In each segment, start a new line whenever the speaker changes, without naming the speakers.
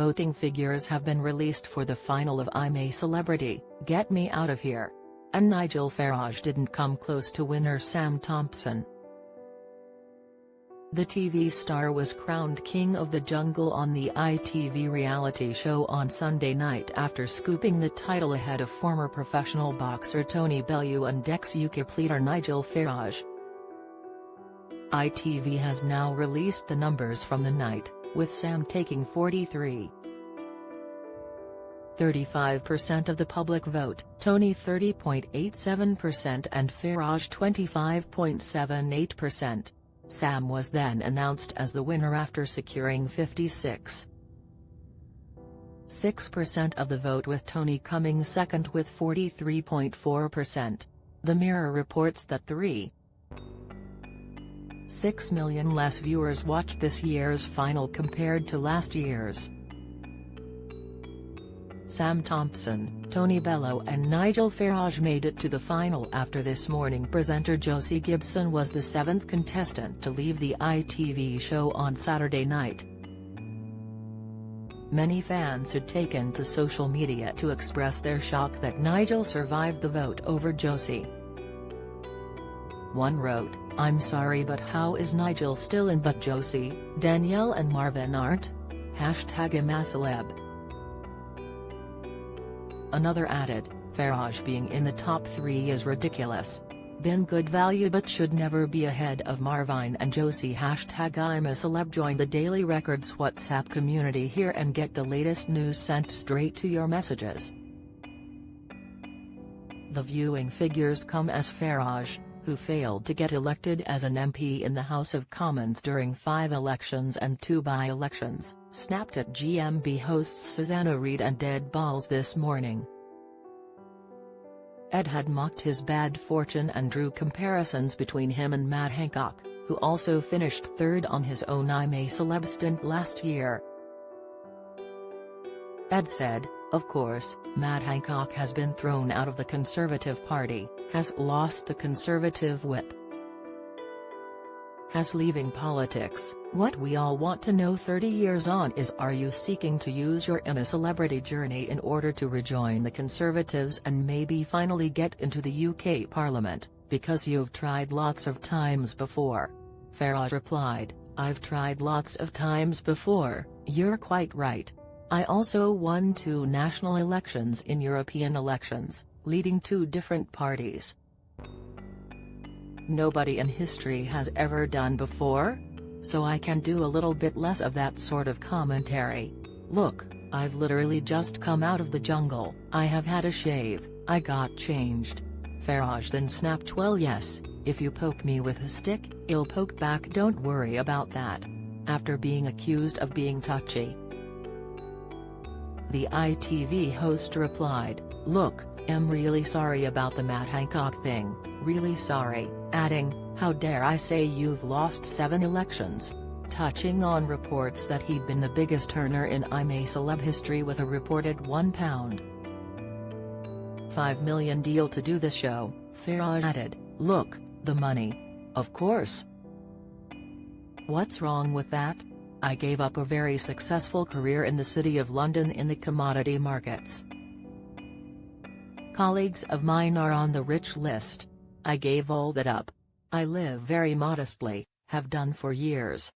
Voting figures have been released for the final of I'm a Celebrity, Get Me Out of Here. And Nigel Farage didn't come close to winner Sam Thompson. The TV star was crowned King of the Jungle on the ITV reality show on Sunday night after scooping the title ahead of former professional boxer Tony Bellew and ex-UKIP pleader Nigel Farage. ITV has now released the numbers from the night, with Sam taking 43.35% of the public vote, Tony 30.87% and Farage 25.78%. Sam was then announced as the winner after securing 56.6% of the vote, with Tony coming second with 43.4%. The Mirror reports that 3.6 million less viewers watched this year's final compared to last year's. Sam Thompson, Tony Bellew and Nigel Farage made it to the final after this morning presenter Josie Gibson was the seventh contestant to leave the ITV show on Saturday night. Many fans had taken to social media to express their shock that Nigel survived the vote over Josie. One wrote, "I'm sorry, but how is Nigel still in but Josie, Danielle and Marvin aren't? #I'm A Celeb." Another added, "Farage being in the top 3 is ridiculous. Been good value but should never be ahead of Marvin and Josie." #I'm A Celeb. Join the Daily Records WhatsApp community here and get the latest news sent straight to your messages. The viewing figures come as Farage, who failed to get elected as an MP in the House of Commons during 5 elections and 2 by-elections, snapped at GMB hosts Susanna Reid and Ed Balls this morning. Ed had mocked his bad fortune and drew comparisons between him and Matt Hancock, who also finished third on his own I'm A Celeb stint last year. Ed said, "Of course, Matt Hancock has been thrown out of the Conservative Party, has lost the Conservative whip, has leaving politics. What we all want to know 30 years on is, are you seeking to use your I'm A Celebrity journey in order to rejoin the Conservatives and maybe finally get into the UK Parliament, because you've tried lots of times before?" Farage replied, "I've tried lots of times before, you're quite right. I also won 2 national elections in European elections, leading 2 different parties. Nobody in history has ever done before? So I can do a little bit less of that sort of commentary. Look, I've literally just come out of the jungle, I have had a shave, I got changed." Farage then snapped, "Well yes, if you poke me with a stick, I'll poke back, don't worry about that," after being accused of being touchy. The ITV host replied, "Look, I'm really sorry about the Matt Hancock thing, really sorry," adding, "How dare I say you've lost 7 elections," touching on reports that he'd been the biggest earner in I'm A Celeb history with a reported £1.5 million deal to do the show. Farage added, "Look, the money. Of course. What's wrong with that? I gave up a very successful career in the City of London in the commodity markets. Colleagues of mine are on the rich list. I gave all that up. I live very modestly, have done for years.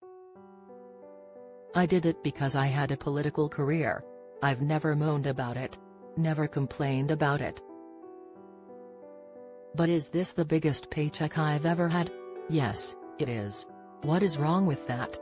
I did it because I had a political career. I've never moaned about it. Never complained about it. But is this the biggest paycheck I've ever had? Yes, it is. What is wrong with that?